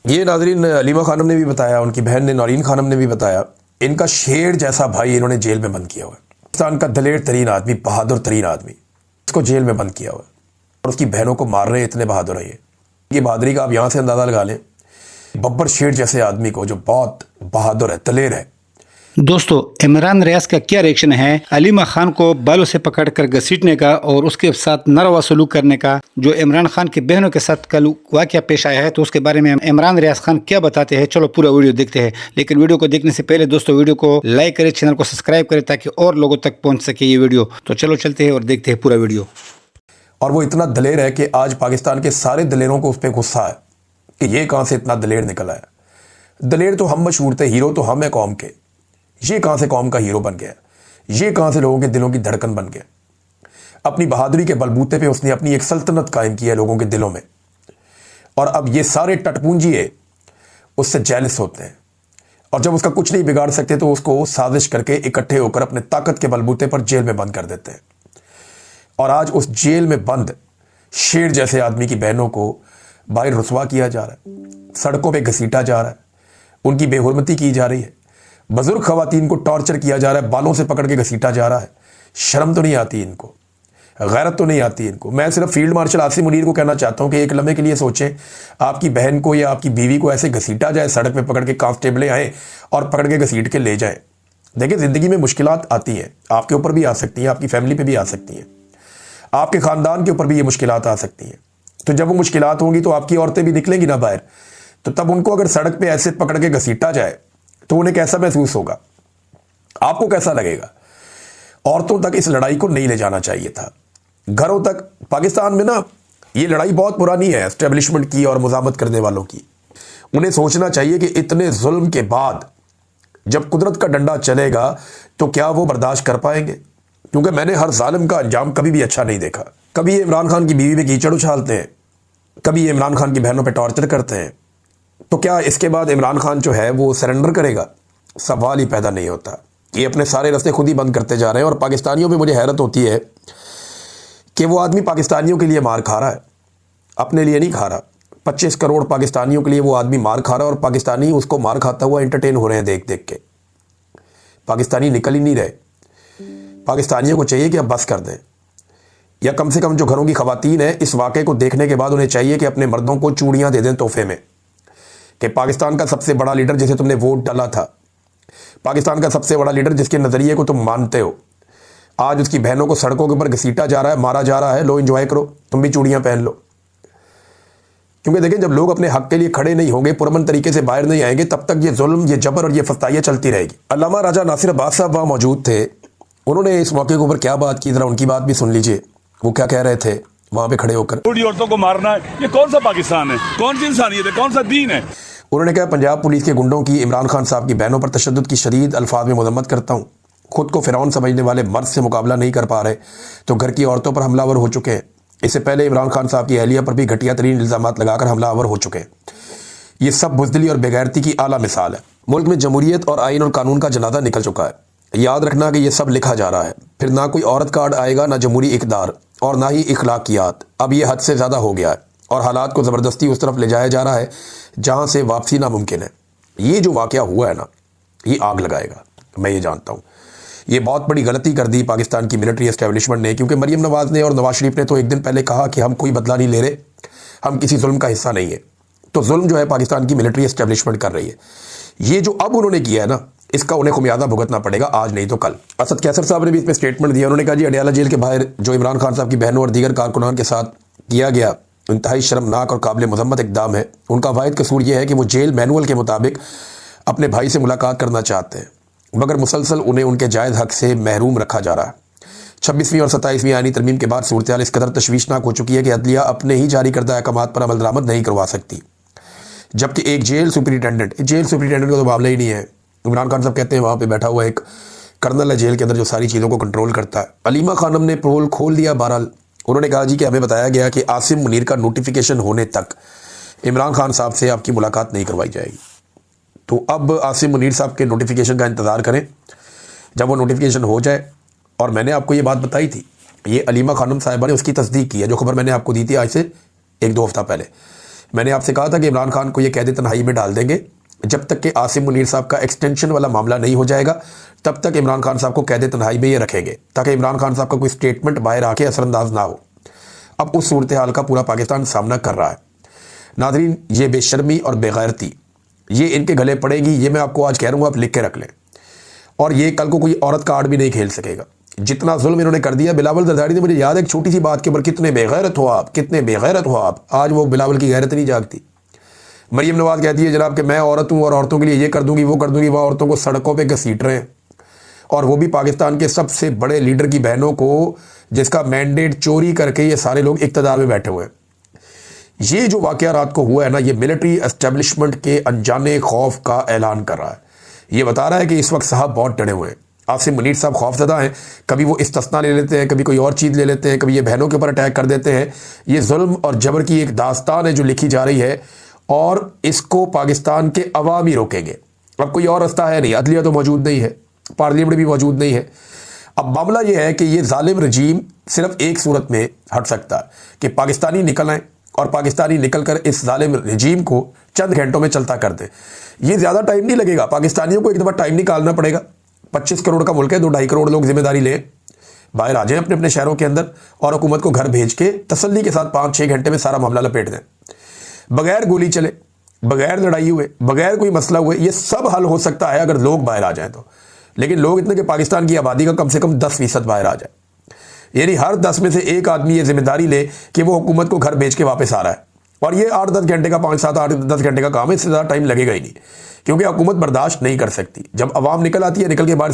ये नाजरीन अलीमा खानम ने भी बताया, उनकी बहन ने नौरीन खानम ने भी बताया, इनका शेर जैसा भाई इन्होंने जेल में बंद किया हुआ है। पाकिस्तान का दलेर तरीन आदमी, बहादुर तरीन आदमी, इसको जेल में बंद किया हुआ है और उसकी बहनों को मार रहे हैं। इतने बहादुर है ये बहादुरी का आप यहाँ से अंदाज़ा लगा लें। बब्बर शेर जैसे आदमी को जो बहुत बहादुर है, दलेर है। दोस्तों, इमरान रियाज का क्या रिएक्शन है अलीमा खान को बालों से पकड़कर घसीटने का और उसके साथ नरवा सलूक करने का, जो इमरान खान की बहनों के साथ कल वाकया पेश आया है, तो उसके बारे में इमरान रियाज खान क्या बताते हैं। चलो पूरा वीडियो देखते हैं। लेकिन वीडियो को देखने से पहले दोस्तों वीडियो को लाइक करें, चैनल को सब्सक्राइब करें ताकि और लोगों तक पहुंच सके ये वीडियो। तो चलो चलते हैं और देखते हैं पूरा वीडियो। और वो इतना दलेर है कि आज पाकिस्तान के सारे दलेरों को उस पर गुस्सा है कि ये कहाँ से इतना दलेर निकल आया। दलेर तो हम मशहूर थे, हीरो तो हम है कौम के, ये कहाँ से कौम का हीरो बन गया, ये कहाँ से लोगों के दिलों की धड़कन बन गया। अपनी बहादुरी के बलबूते पे उसने अपनी एक सल्तनत कायम की है लोगों के दिलों में। और अब ये सारे टटपूंजिए उससे जेलस होते हैं और जब उसका कुछ नहीं बिगाड़ सकते तो उसको साजिश करके इकट्ठे होकर अपने ताकत के बलबूते पर जेल में बंद कर देते हैं। और आज उस जेल में बंद शेर जैसे आदमी की बहनों को बाहर रुसवा किया जा रहा है, सड़कों पे घसीटा जा रहा है, उनकी बेहुरमती की जा रही है, बुजुर्ग खवातीन को टॉर्चर किया जा रहा है, बालों से पकड़ के घसीटा जा रहा है। शर्म तो नहीं आती इनको, गैरत तो नहीं आती इनको। मैं सिर्फ फील्ड मार्शल आसिम मुनीर को कहना चाहता हूं कि एक लम्हे के लिए सोचें, आपकी बहन को या आपकी बीवी को ऐसे घसीटा जाए, सड़क पे पकड़ के कांस्टेबलें आए और पकड़ के घसीट के ले जाए। देखिए, जिंदगी में मुश्किलात आती हैं, आपके ऊपर भी आ सकती हैं, आपकी फैमिली पे भी आ सकती हैं, आपके खानदान के ऊपर भी ये मुश्किलात आ सकती हैं। तो जब वो मुश्किलात होंगी तो आपकी औरतें भी निकलेंगी ना बाहर, तो तब उनको अगर सड़क पे ऐसे पकड़ के घसीटा जाए तो उन्हें कैसा महसूस होगा, आपको कैसा लगेगा। औरतों तक इस लड़ाई को नहीं ले जाना चाहिए था, घरों तक। पाकिस्तान में ना ये लड़ाई बहुत पुरानी है एस्टेब्लिशमेंट की और मुजामत करने वालों की। उन्हें सोचना चाहिए कि इतने जुल्म के बाद जब कुदरत का डंडा चलेगा तो क्या वो बर्दाश्त कर पाएंगे। क्योंकि मैंने हर जालिम का अंजाम कभी भी अच्छा नहीं देखा। कभी ये इमरान खान की बीवी पे कीचड़ उछालते हैं, कभी ये इमरान खान की बहनों पे टॉर्चर करते हैं, तो क्या इसके बाद इमरान खान जो है वो सरेंडर करेगा? सवाल ही पैदा नहीं होता। ये अपने सारे रास्ते खुद ही बंद करते जा रहे हैं। और पाकिस्तानियों पे मुझे हैरत होती है कि वो आदमी पाकिस्तानियों के लिए मार खा रहा है, अपने लिए नहीं खा रहा। 25 करोड़ पाकिस्तानियों के लिए वो आदमी मार खा रहा है और पाकिस्तानी उसको मार खाता हुआ एंटरटेन हो रहे हैं देख देख के। पाकिस्तानी निकल ही नहीं रहे। पाकिस्तानियों को चाहिए कि अब बस कर दें, या कम से कम जो घरों की खवातीन है इस वाक़े को देखने के बाद उन्हें चाहिए कि अपने मर्दों को चूड़ियाँ दे दें तोहफे में, कि पाकिस्तान का सबसे बड़ा लीडर जिसे तुमने वोट डाला था, पाकिस्तान का सबसे बड़ा लीडर जिसके नज़रिए को तुम मानते हो, आज उसकी बहनों को सड़कों के ऊपर घसीटा जा रहा है, मारा जा रहा है। लो एंजॉय करो, तुम भी चूड़ियाँ पहन लो। क्योंकि देखें, जब लोग अपने हक के लिए खड़े नहीं होंगे, पुरअमन तरीके से बाहर नहीं आएंगे, तब तक ये जुल्म, ये जबर और ये फस्ताइयाँ चलती रहेगी। अल्लामा राजा नासिर अब्बास साहब वहाँ मौजूद थे। उन्होंने इस मौके के ऊपर क्या बात की, जरा उनकी बात भी सुन लीजिए। वो क्या कह रहे थे वहाँ पे खड़े होकर। बूढ़ी औरतों को मारना है, ये कौन सा पाकिस्तान है, कौन सी इंसानियत है, कौन सा दीन है। उन्होंने कहा, पंजाब पुलिस के गुंडों की इमरान खान साहब की बहनों पर तशद्दुद की शदीद अल्फाज में मजम्मत करता हूँ। खुद को फिरौन समझने वाले मर्द से मुकाबला नहीं कर पा रहे तो घर की औरतों पर हमलावर हो चुके हैं। इससे पहले इमरान खान साहब की अहलिया पर भी घटिया तरीन इल्ज़ामात लगाकर हमलावर हो चुके हैं। ये सब बुज़दिली और बेगैरती की आला मिसाल है। मुल्क में जमहूरियत और आइन और कानून का जनाजा निकल चुका है। याद रखना कि ये सब लिखा जा रहा है, फिर ना कोई औरत कार्ड आएगा, ना जमहूरी इक़दार और ना ही इखलाकियात। अब ये हद से ज़्यादा हो गया है और हालात को ज़बरदस्ती उस तरफ ले जाया जा रहा है जहाँ से वापसी नामुमकिन है। ये जो वाक़या हुआ है ना, ये आग लगाएगा, मैं ये जानता हूँ। ये बहुत बड़ी गलती कर दी पाकिस्तान की मिलिट्री एस्टेब्लिशमेंट ने, क्योंकि मरीम नवाज़ ने और नवाज शरीफ ने तो एक दिन पहले कहा कि हम कोई बदला नहीं ले रहे, हम किसी जुल्म का हिस्सा नहीं है। तो जुल्म जो है पाकिस्तान की मिलिट्री एस्टेब्लिशमेंट कर रही है। ये जो अब उन्होंने किया है ना, इसका उन्हें खुमियाजा भुगतना पड़ेगा, आज नहीं तो कल। असद कैसर साहब ने भी इस पर स्टेटमेंट दिया। उन्होंने कहा, जी अडियाला जेल के बाहर जो इमरान खान साहब की बहनों और दीगर कारकुनान के साथ किया गया इंतहाई शर्मनाक और काबिल मजम्मत इक़दाम है। उनका वाहिद कसूर यह है कि वो जेल मैनुअल के मुताबिक अपने भाई से मुलाकात करना चाहते हैं, मगर मुसलसल उन्हें उनके जायज़ हक से महरूम रखा जा रहा है। 26वीं और 27वीं आईनी तरमीम के बाद सूरत हाल इस कदर तशवीशनाक हो चुकी है कि अदलिया अपने ही जारी करदा अहकामात पर अमल दरामद नहीं करवा सकती, जबकि एक जेल सुपरिटेंडेंट का तो मामला ही नहीं है। इमरान खान साहब कहते हैं वहाँ पर बैठा हुआ एक कर्नल है जेल के अंदर जो सारी चीज़ों को कंट्रोल करता है। अलीमा खानम ने पोल खोल दिया। बहरहाल उन्होंने कहा, जी कि हमें बताया गया कि आसिम मुनीर का नोटिफिकेशन होने तक इमरान खान साहब से आपकी मुलाकात नहीं करवाई जाएगी। तो अब आसिम मुनीर साहब के नोटिफिकेशन का इंतज़ार करें। जब वो नोटिफिकेशन हो जाए, और मैंने आपको ये बात बताई थी, ये अलीमा खानम साहिबा ने उसकी तस्दीक की है, जो खबर मैंने आपको दी थी आज से 1-2 हफ्ता पहले। मैंने आपसे कहा था कि इमरान खान को ये कैद तन्हाई में डाल देंगे, जब तक कि आसिम मुनीर साहब का एक्सटेंशन वाला मामला नहीं हो जाएगा तब तक इमरान खान साहब को कैद तन्हाई में ये रखेंगे, ताकि इमरान खान साहब का कोई स्टेटमेंट बाहर आके असरअंदाज ना हो। अब उस सूरत हाल का पूरा पाकिस्तान सामना कर रहा है। नाज़रीन, ये बेशर्मी और बेगैरती ये इनके गले पड़ेगी, ये मैं आपको आज कह रहा हूँ, आप लिख के रख लें। और ये कल को कोई औरत कार्ड भी नहीं खेल सकेगा। जितना जुल्म इन्होंने कर दिया बिलावल जरदारी ने, मुझे याद है एक छोटी सी बात के ऊपर कितने बेगैरत हो आप, कितने बेगैरत हो आप। आज वो बिलावल की गैरत नहीं जागती। मरियम नवाज कहती है जनाब कि मैं औरत हूँ और औरतों के लिए ये कर दूंगी वो कर दूंगी, वह औरतों को सड़कों पर घसीट रहे हैं, और वो भी पाकिस्तान के सबसे बड़े लीडर की बहनों को, जिसका मैंडेट चोरी करके ये सारे लोग इक़्तिदार में बैठे हुए हैं। ये जो वाक़या रात को हुआ है ना, ये मिलिट्री एस्टेब्लिशमेंट के अनजाने खौफ का ऐलान कर रहा है। ये बता रहा है कि इस वक्त साहब बहुत डरे हुए हैं। आसिम मुनीर साहब खौफजदा हैं। कभी वो इस्तिस्ना ले लेते हैं, कभी कोई और चीज़ ले लेते हैं, कभी ये बहनों के ऊपर अटैक कर देते हैं। ये जुल्म और जबर की एक दास्तान है जो लिखी जा रही है, और इसको पाकिस्तान के अवाम ही रोकेंगे। अब कोई और रास्ता है नहीं। अदलिया तो मौजूद नहीं है, पार्लियामेंट भी मौजूद नहीं है। अब मामला ये है कि ये जालिम रजीम सिर्फ एक सूरत में हट सकता है कि पाकिस्तानी निकल आए और पाकिस्तानी निकलकर इस जालिम रजीम को चंद घंटों में चलता कर दे। ये ज़्यादा टाइम नहीं लगेगा, पाकिस्तानियों को एक दफ़ा टाइम निकालना पड़ेगा। 25 करोड़ का मुल्क है, 2-2.5 करोड़ लोग जिम्मेदारी लें, बाहर आ जाएं अपने अपने शहरों के अंदर, और हुकूमत को घर भेज के तसल्ली के साथ 5-6 घंटे में सारा मामला लपेट दें। बगैर गोली चले, बगैर लड़ाई हुए, बगैर कोई मसला हुए, ये सब हल हो सकता है अगर लोग बाहर आ जाएं तो। लेकिन लोग इतने कि पाकिस्तान की आबादी का कम से कम 10% बाहर आ जाए, यानी हर 10 में से एक आदमी ये जिम्मेदारी ले कि वो हुकूमत को घर भेज के वापस आ रहा है। और ये 8-10 घंटे का, 5-7, 8-10 घंटे का काम है, इससे ज़्यादा टाइम लगेगा ही नहीं, क्योंकि हुकूमत बर्दाश्त नहीं कर सकती। जब अवाम निकल आती है, निकल के बाहर